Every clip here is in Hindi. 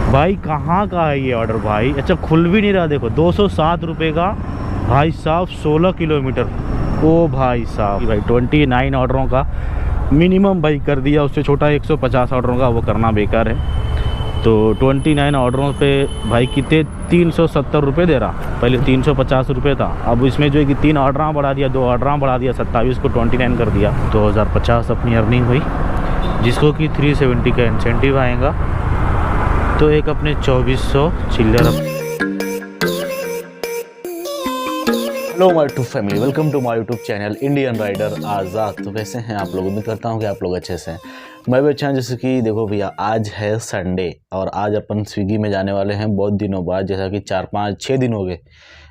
भाई कहाँ का है ये ऑर्डर भाई? अच्छा खुल भी नहीं रहा, देखो 207 रुपये का भाई साहब, 16 किलोमीटर। ओ भाई साहब भाई 29 ऑर्डरों का मिनिमम भाई कर दिया, उससे छोटा 150 ऑर्डरों का वो करना बेकार है। तो 29 ऑर्डरों पे भाई कितने 370 रुपये दे रहा, पहले 350 रुपये था। अब इसमें जो है कि 3 ऑर्डर बढ़ा दिया, 2 ऑर्डर बढ़ा दिया, 27 को 29 कर दिया। 2050 अपनी अर्निंग हुई, जिसको कि 370 का इंसेंटिव आएगा, तो एक अपने 2400 चिल्लर। Hello my YouTube family, welcome to my YouTube channel Indian rider Azad. तो कैसे हैं आप लोग? उम्मीद करता हूं कि आप लोग अच्छे से हैं। मैं भी अच्छा हूं। जैसे कि देखो भैया, आज है संडे और आज अपन स्विगी में जाने वाले हैं बहुत दिनों बाद। जैसा कि 4-5-6 दिन हो गए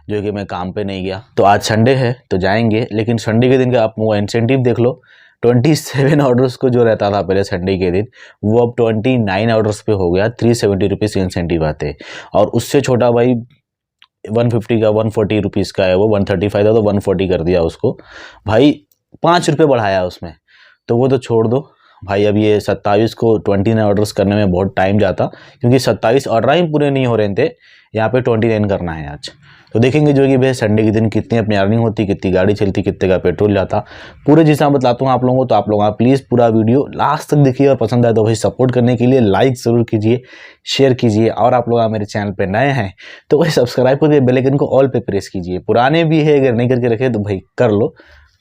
जो कि मैं काम पे नहीं गया, तो आज संडे है तो जाएंगे। लेकिन संडे के दिन का आप वो इंसेंटिव देख लो, 27 ऑर्डर्स को जो रहता था पहले संडे के दिन, वो अब 29 ऑर्डर्स पे हो गया। 370 रुपीज़ इंसेंटिव आते, और उससे छोटा भाई 150 का 140 रुपीज़ का है, वो 135 था तो 140 कर दिया उसको भाई, 5 रुपये बढ़ाया उसमें। तो वो तो छोड़ दो भाई। अब ये 27 को 29 ऑर्डर्स करने में बहुत टाइम जाता, क्योंकि 27 ऑर्डर ही पूरे नहीं हो रहे थे, यहाँ पे 29 करना है आज। तो देखेंगे जो कि भाई संडे के दिन कितनी अपनी अर्निंग होती, कितनी गाड़ी चलती, कितने का पेट्रोल जाता, पूरे जिसमें बतलाता हूँ आप लोगों को। तो आप लोग प्लीज़ पूरा वीडियो लास्ट तक देखिए, और पसंद आए तो भाई सपोर्ट करने के लिए लाइक ज़रूर कीजिए, शेयर कीजिए। और आप लोग मेरे चैनल पर नए हैं तो भाई सब्सक्राइब करके बेल आइकन को ऑल पे प्रेस कीजिए। पुराने भी है, अगर नहीं करके रखे तो भाई कर लो,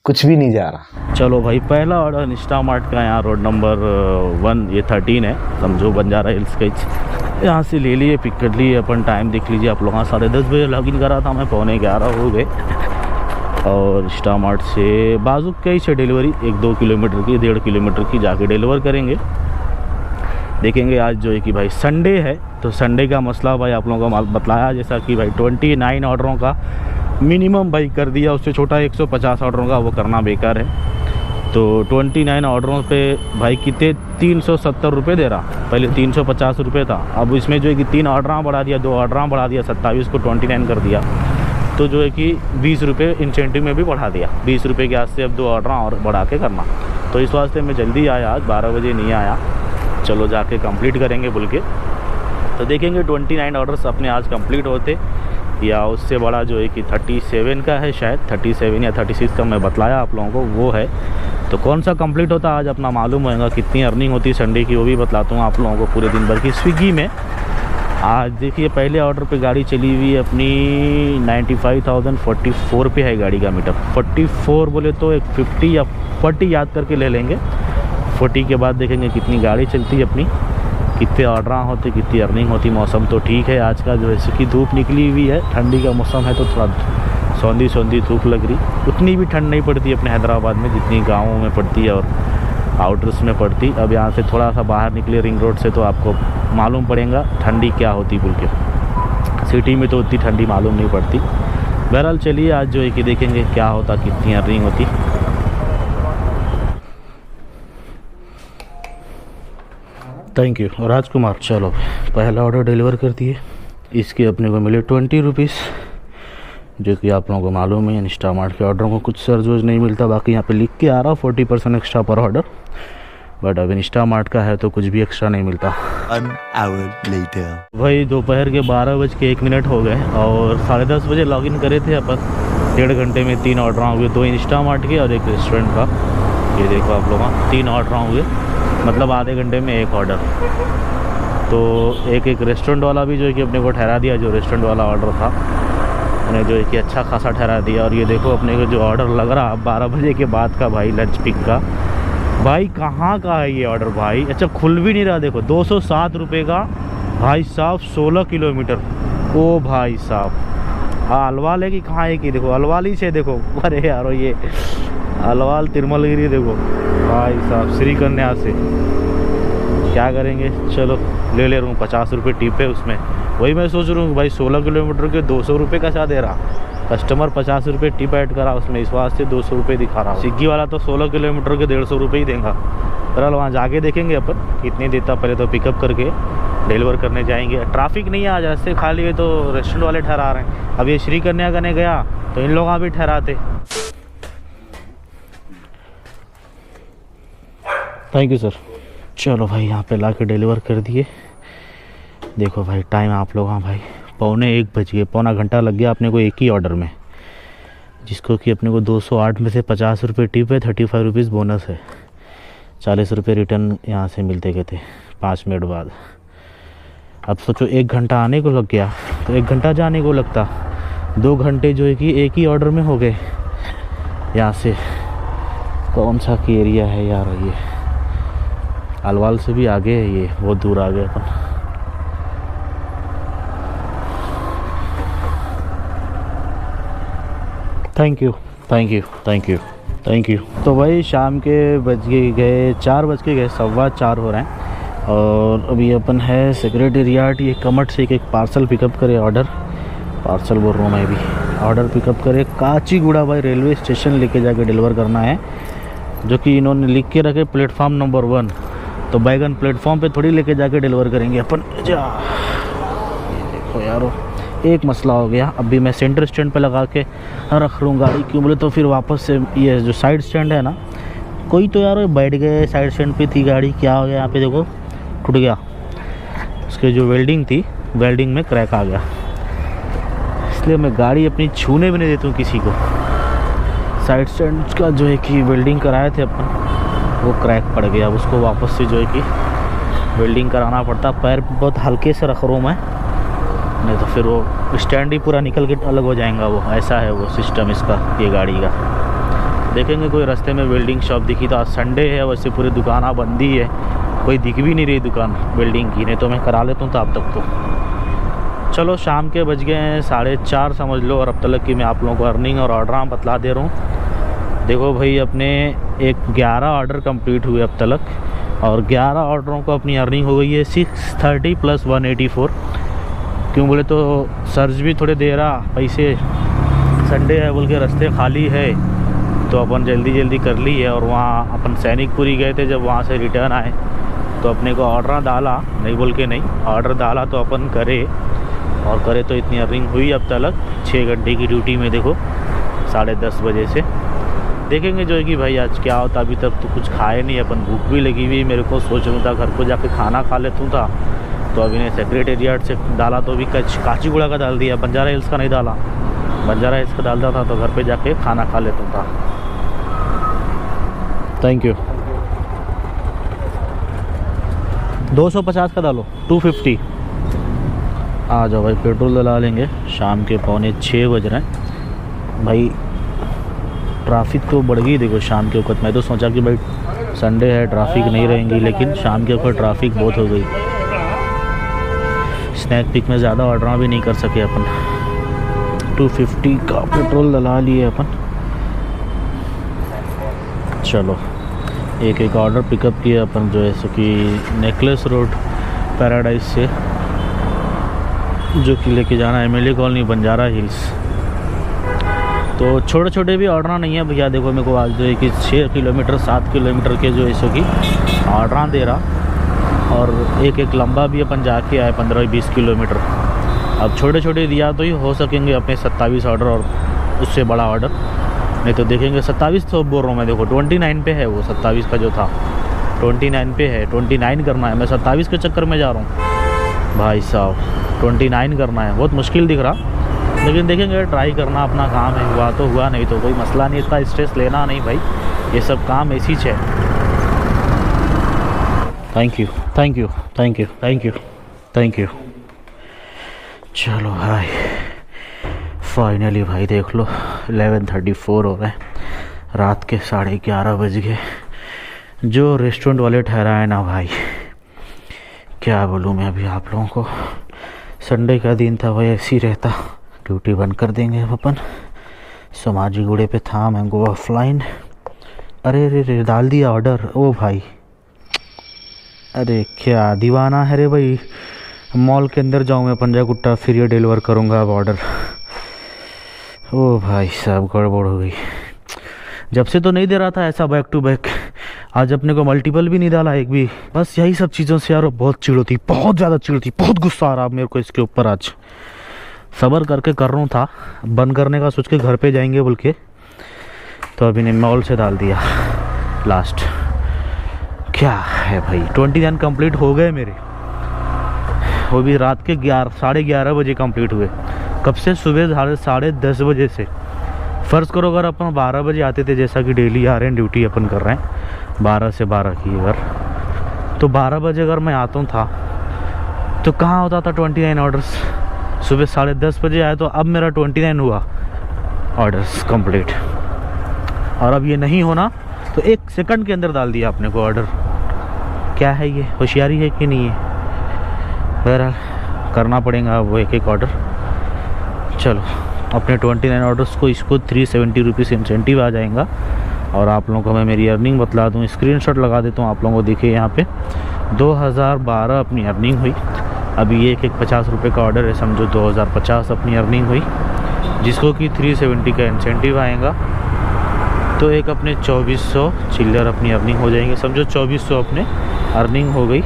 कुछ भी नहीं जा रहा। चलो भाई, पहला ऑर्डर इंस्टामार्ट का, यहाँ रोड नंबर 1, ये 13 है, समझो बंजारा हिल्स का। यहाँ से ले लिए, पिक कर लिए अपन। टाइम देख लीजिए आप लोग, 10:30 बजे लॉगिन करा था मैं, 11:15 हो गए। और इंस्टामार्ट से बाजू कई से डिलीवरी 1-2 किलोमीटर की, 1.5 किलोमीटर की जाके डिलीवर करेंगे। देखेंगे आज जो है कि भाई संडे है, तो संडे का मसला भाई आप लोगों को बतलाया, जैसा कि भाई 29 ऑर्डरों का मिनिमम भाई कर दिया, उससे छोटा 150 ऑर्डरों का वो करना बेकार है। तो 29 ऑर्डरों पे भाई कितने 370 रुपये दे रहा, पहले 350 रुपये था। अब इसमें जो है कि 3 ऑर्डर बढ़ा दिया, 2 ऑर्डर बढ़ा दिया, 27 को 29 कर दिया। तो जो है कि 20 रुपये इंसेंटिव में भी बढ़ा दिया, 20 रुपये के आज से अब 2 ऑर्डर और बढ़ा के करना। तो इस वास्ते मैं जल्दी आया, आज 12 बजे नहीं आया। चलो जाके कंप्लीट करेंगे बोल के। तो देखेंगे 29 ऑर्डर्स अपने आज कंप्लीट होते, या उससे बड़ा जो है कि 37 का है, शायद 37 या 36 का मैं बतलाया आप लोगों को, वो है। तो कौन सा कंप्लीट होता आज अपना मालूम होगा, कितनी अर्निंग होती संडे की वो भी बतलाता हूँ आप लोगों को पूरे दिन भर की स्विगी में। आज देखिए पहले ऑर्डर पे गाड़ी चली हुई है अपनी 95,044 पे है गाड़ी का मीटर। 44 बोले तो एक 50 या 40 याद करके ले लेंगे। 40 के बाद देखेंगे कितनी गाड़ी चलती है अपनी, कितने ऑर्डर होते, कितनी अर्निंग होती। मौसम तो ठीक है आज का, जो है कि धूप निकली हुई है, ठंडी का मौसम है, तो थोड़ा सौंधी धूप लग रही। उतनी भी ठंड नहीं पड़ती अपने हैदराबाद में जितनी गाँवों में पड़ती है और आउटर्स में पड़ती। अब यहाँ से थोड़ा सा बाहर निकले रिंग रोड से, तो आपको मालूम पड़ेगा ठंडी क्या होती बोल के। सिटी में तो उतनी ठंडी मालूम नहीं पड़ती। बहरहाल चलिए आज जो है कि देखेंगे क्या होता, कितनी अर्निंग होती। थैंक यू राजकुमार। चलो पहला ऑर्डर डिलीवर कर दिए, इसके अपने को मिले 20 रुपीज़, जो कि आप लोगों को मालूम है इंस्टामार्ट के ऑर्डर को कुछ सर्च वर्च नहीं मिलता। बाकी यहाँ पे लिख के आ रहा 40% एक्स्ट्रा पर ऑर्डर, बट अब इंस्टामार्ट का है तो कुछ भी एक्स्ट्रा नहीं मिलता। भाई दोपहर के 12:01 हो गए और 10:30 बजे लॉगिन करे थे अपन। 1.5 घंटे में 3 ऑर्डर हुए, 2 इंस्टामार्ट के और 1 रेस्टोरेंट का। ये देखो आप लोग, 3 ऑर्डर हुए, मतलब आधे घंटे में 1 ऑर्डर। तो एक रेस्टोरेंट वाला भी जो है कि अपने को ठहरा दिया, जो रेस्टोरेंट वाला ऑर्डर था उन्हें जो है कि अच्छा खासा ठहरा दिया। और ये देखो अपने को जो ऑर्डर लग रहा 12 बजे के बाद का भाई, लंच पिक का। भाई कहाँ का है ये ऑर्डर भाई? अच्छा खुल भी नहीं रहा, देखो 207 रुपये का भाई साहब, 16 किलोमीटर। ओ भाई साहब, अलवाल है कि कहाँ है कि देखो, अलवाल ही से देखो। अरे यारो ये अलवाल तिरमलगिरी देखो भाई साहब, श्री कन्या से। क्या करेंगे, चलो ले रहा हूँ। 50 रुपये टिप है उसमें। वही मैं सोच रहा हूँ भाई 16 किलोमीटर के 200 रुपये का क्या दे रहा कस्टमर, 50 रुपये टिप ऐड करा उसमें, इस वास्ते 200 रुपये दिखा रहा। स्विगी वाला तो 16 किलोमीटर के 150 रुपये ही देगा। बहरहाल वहाँ जाके देखेंगे अपन कितनी देता। पहले तो पिकअप करके डिलीवर करने जाएंगे। ट्रैफिक नहीं है आज, रास्ते खाली है तो रेस्टोरेंट वाले ठहरा रहे हैं। अब ये श्री कन्या करने गया तो इन लोग भी ठहराते। Thank you sir. चलो भाई यहाँ पे ला के डिलीवर कर दिए। देखो भाई टाइम आप लोग, हाँ भाई 1:45 बज गए, पौना घंटा लग गया अपने को एक ही ऑर्डर में, जिसको कि अपने को 208 में से 50 रुपये टिप है, 35 रुपीज़ बोनस है, 40 रुपये रिटर्न यहाँ से मिलते गए थे 5 मिनट बाद। अब सोचो 1 घंटा आने को लग गया तो 1 घंटा जाने को लगता, 2 घंटे जो है कि एक ही ऑर्डर में हो गए। यहाँ से कौन सा की एरिया है यार, ये अलवाल से भी आगे है, ये बहुत दूर आ गए अपन। Thank you thank you thank you thank you. तो भाई शाम के 4 बज के गए, 4:15 हो रहे हैं और अभी अपन है सेक्रेटेरिएट, ये कमट से एक पार्सल पिकअप करे, ऑर्डर पार्सल बोल रहा हूँ मैं भी, ऑर्डर पिकअप करे काचीगुड़ा भाई रेलवे स्टेशन लेके जाके डिलीवर करना है, जो कि इन्होंने लिख के रखे प्लेटफॉर्म नंबर 1। तो बैगन प्लेटफॉर्म पे थोड़ी लेके जाके डिलीवर करेंगे अपन। जा देखो यारो, एक मसला हो गया, अभी मैं सेंटर स्टैंड पे लगा के रख लूँ गाड़ी, क्यों बोले तो फिर वापस से ये जो साइड स्टैंड है ना, कोई तो यार बैठ गए साइड स्टैंड पे थी गाड़ी, क्या हो गया यहाँ पे देखो, टूट गया, उसके जो वेल्डिंग थी वेल्डिंग में क्रैक आ गया, इसलिए मैं गाड़ी अपनी छूने भी नहीं देता हूँ किसी को। साइड स्टैंड का जो है कि वेल्डिंग कराए थे अपन, वो क्रैक पड़ गया, अब उसको वापस से जो है कि वेल्डिंग कराना पड़ता। पैर बहुत हल्के से रख रहा हूँ मैं, नहीं तो फिर वो स्टैंड ही पूरा निकल के अलग हो जाएगा, वो ऐसा है वो सिस्टम इसका, ये गाड़ी का। देखेंगे कोई रास्ते में वेल्डिंग शॉप दिखी तो, आज संडे है वैसे पूरी दुकान बंद ही है, कोई दिख भी नहीं रही दुकान वेल्डिंग की, नहीं तो मैं करा लेता हूँ तो अब तक तो। चलो शाम के बज गए हैं 4:30 समझ लो, और अब तक की मैं आप लोगों को अर्निंग और ऑर्डर बतला दे रहा हूँ। देखो भाई अपने 11 ऑर्डर कंप्लीट हुए अब तक, और 11 ऑर्डरों को अपनी अर्निंग हो गई है 630 + 184। क्यों बोले तो सर्च भी थोड़े दे रहा पैसे, संडे है बोल के रास्ते खाली है, तो अपन जल्दी कर ली है। और वहाँ अपन सैनिकपुरी गए थे, जब वहाँ से रिटर्न आए तो अपने को ऑर्डर डाला, नहीं बोल के नहीं, ऑर्डर डाला तो अपन करे, और करे तो इतनी अर्निंग हुई अब तक 6 घंटे की ड्यूटी में। देखो 10:30 बजे से देखेंगे जो है कि भाई आज क्या होता। अभी तक तो कुछ खाए नहीं अपन, भूख भी लगी हुई मेरे को, सोच रहा था घर को जाके खाना खा लेता हूँ था, तो अभी ने सेक्रेटेरिएट से डाला तो अभी काचीगुड़ा का डाल दिया, बंजारा हिल्स का नहीं डाला, बंजारा हिल्स का डालता था तो घर पे जाके खाना खा लेता था। Thank you. 250 का डालो, 250। आ जाओ भाई, पेट्रोल डला लेंगे। शाम के 5:45 बज रहे हैं भाई, ट्रैफिक तो बढ़ गई। देखो शाम के वक्त मैं तो सोचा कि भाई संडे है ट्रैफिक नहीं रहेंगी, लेकिन शाम के वक्त ट्रैफिक बहुत हो गई। स्नैक पिक में ज़्यादा ऑर्डर भी नहीं कर सके अपन। 250 का पेट्रोल डला लिए अपन। चलो एक ऑर्डर पिकअप किया अपन, जो है सो कि नेकलेस रोड पैराडाइज से, जो कि लेके जाना है MLA कॉलोनी बंजारा हिल्स। तो छोटे छोटे भी ऑर्डर नहीं है भैया। देखो मेरे को आज जो है कि 6 किलोमीटर 7 किलोमीटर के जो है सो कि ऑर्डर दे रहा, और एक लंबा भी अपन जाके आए 15-20 किलोमीटर। अब छोटे छोटे दिया तो ही हो सकेंगे अपने 27 ऑर्डर, और उससे बड़ा ऑर्डर नहीं तो देखेंगे। 27 तो बोल रहा हूँ मैं, देखो 29 पे है वो, 27 का जो था 29 पे है, 29 करना है। मैं 27 के चक्कर में जा रहा हूँ भाई साहब, 29 करना है, बहुत मुश्किल दिख रहा, लेकिन देखेंगे, ट्राई करना अपना काम है। हुआ तो हुआ, नहीं तो कोई मसला नहीं, इतना स्ट्रेस लेना नहीं भाई, ये सब काम ऐसी है। Thank you thank you thank you thank you thank you. चलो भाई फाइनली भाई देख लो 11:34 हो गए, रात के 11:30 बज गए। जो रेस्टोरेंट वाले ठहराए ना भाई, क्या बोलूँ मैं अभी आप लोगों को। संडे का दिन था भाई, ऐसे ही रहता। ड्यूटी बंद कर देंगे अब अपन। समाजी गुड़े पे था मैंगो ऑफलाइन। अरे रे रे डाल दिया ऑर्डर। ओ भाई, अरे क्या दीवाना है रे भाई। मॉल के अंदर जाऊँ मैं पंजा गुट्टा, फिर ये डिलीवर करूँगा अब ऑर्डर। ओ भाई साहब गड़बड़ हो गई। जब से तो नहीं दे रहा था ऐसा बैक टू बैक, आज अपने को मल्टीपल भी नहीं डाला एक भी। बस यही सब चीज़ों से यार बहुत चिड़ होती, बहुत ज़्यादा चिड़ होती, बहुत गुस्सा आ रहा मेरे को इसके ऊपर। आज सब्र करके कर रहा था, बंद करने का सोच के घर पे जाएंगे बोल के, तो अभी ने मॉल से डाल दिया लास्ट। क्या है भाई, 29 कंप्लीट हो गए मेरे। वो भी रात के 11:30 बजे कंप्लीट हुए। कब से? सुबह 10:30 बजे से। फ़र्ज़ करो अगर अपन 12 बजे आते थे, जैसा कि डेली आ रहे हैं, ड्यूटी अपन कर रहे हैं 12 से 12 की, अगर तो 12 बजे अगर मैं आता था तो कहाँ होता था 29 ऑर्डर्स। सुबह 10:30 बजे आए तो अब मेरा 29 हुआ ऑर्डर्स कंप्लीट। और अब ये नहीं होना तो 1 सेकंड के अंदर डाल दिया आपने को ऑर्डर। क्या है ये, होशियारी है कि नहीं है? बहरहाल करना पड़ेगा वो एक ऑर्डर। चलो अपने 29 ऑर्डर्स को इसको 370 रुपीज़ इंसेंटिव आ जाएगा। और आप लोगों को मैं मेरी अर्निंग बतला दूँ, स्क्रीनशॉट लगा देता हूँ आप लोगों को। देखिए यहाँ पे 2012 अपनी अर्निंग हुई। अभी ये एक 50 रुपये का ऑर्डर है, समझो 2050 अपनी अर्निंग हुई, जिसको कि 370 का इंसेंटिव आएगा। तो एक अपने 2400 चिल्लर अपनी अर्निंग हो जाएंगे, समझो 2400 अपने अर्निंग हो गई।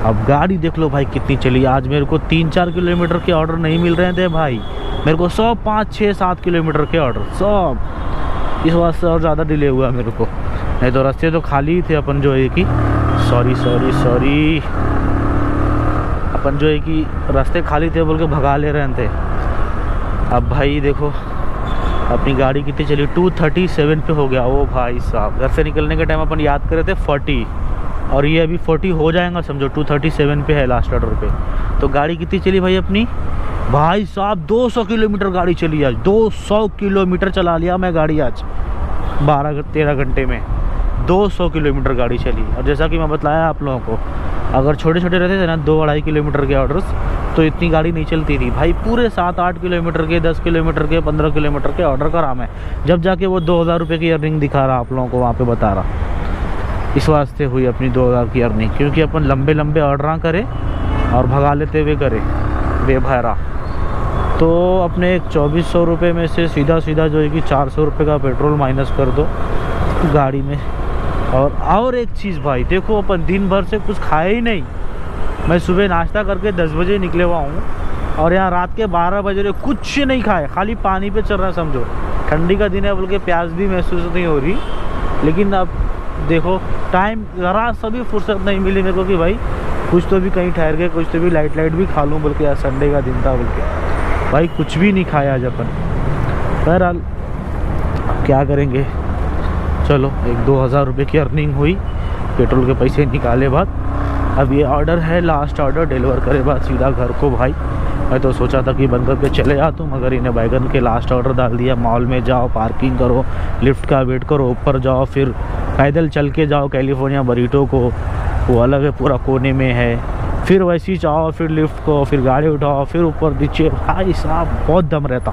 अब गाड़ी देख लो भाई कितनी चली। आज मेरे को 3-4 किलोमीटर के ऑर्डर नहीं मिल रहे थे भाई, मेरे को 100, 5, 6, 7 किलोमीटर के ऑर्डर सब। इस वास्ते और ज़्यादा डिले हुआ मेरे को, नहीं तो रास्ते तो खाली ही थे। अपन जो है कि सॉरी अपन जो है कि रास्ते खाली थे बोल के भगा ले रहे थे। अब भाई देखो अपनी गाड़ी कितनी चली, 237 पे हो गया। ओ भाई साहब, घर से निकलने के टाइम अपन याद करे थे 40, और ये अभी 40 हो जाएगा समझो। 237 पे है लास्ट ऑर्डर पे। तो गाड़ी कितनी चली भाई अपनी? भाई साहब 200 किलोमीटर गाड़ी चली आज। 200 किलोमीटर चला लिया मैं गाड़ी आज 12-13 घंटे में। 200 किलोमीटर गाड़ी चली। और जैसा कि मैं बताया आप लोगों को, अगर छोटे छोटे रहते थे ना 2-2.5 किलोमीटर के ऑर्डर्स, तो इतनी गाड़ी नहीं चलती थी भाई। पूरे 7-8 किलोमीटर के, 10 किलोमीटर के, 15 किलोमीटर के ऑर्डर करा मैं, जब जाके वो 2000 रुपये की अर्निंग दिखा रहा आप लोगों को, वहाँ पे बता रहा। इस वास्ते हुई अपनी 2000 की अर्निंग, क्योंकि अपन लंबे लंबे ऑर्डर करें और भगा लेते हुए करें बेभैरा। तो अपने 2400 रुपये में से सीधा जो है कि 400 रुपये का पेट्रोल माइनस कर दो गाड़ी में। और एक चीज़ भाई देखो, अपन दिन भर से कुछ खाए ही नहीं। मैं सुबह नाश्ता करके 10 बजे निकले हुआ हूँ, और यहाँ रात के 12 बजे कुछ नहीं खाए, खाली पानी पे चल रहा है समझो। ठंडी का दिन है बोल के प्यास भी महसूस नहीं हो रही। लेकिन अब देखो टाइम ज़रा सा भी फुर्सत नहीं मिली मेरे को कि भाई कुछ तो भी कहीं ठहर के, कुछ तो भी लाइट भी खा लूँ बोल के। यार संडे का दिन था बोल के भाई कुछ भी नहीं खाया आज अपन। बहरहाल क्या करेंगे, चलो 1-2 हज़ार रुपये की अर्निंग हुई, पेट्रोल के पैसे निकाले बाद। अब ये ऑर्डर है, लास्ट ऑर्डर डिलीवर करे बाद सीधा घर को भाई। मैं तो सोचा था कि बंद करके चले जाता हूँ, मगर इन्हें बैगन के लास्ट ऑर्डर डाल दिया। मॉल में जाओ, पार्किंग करो, लिफ्ट का वेट करो, ऊपर जाओ, फिर पैदल चल के जाओ कैलिफोर्निया बरीटो को, वो अलग है पूरा कोने में है। फिर वैसे ही जाओ, फिर लिफ्ट को, फिर गाड़ी उठाओ, फिर ऊपर नीचे। भाई साहब बहुत दम रहता।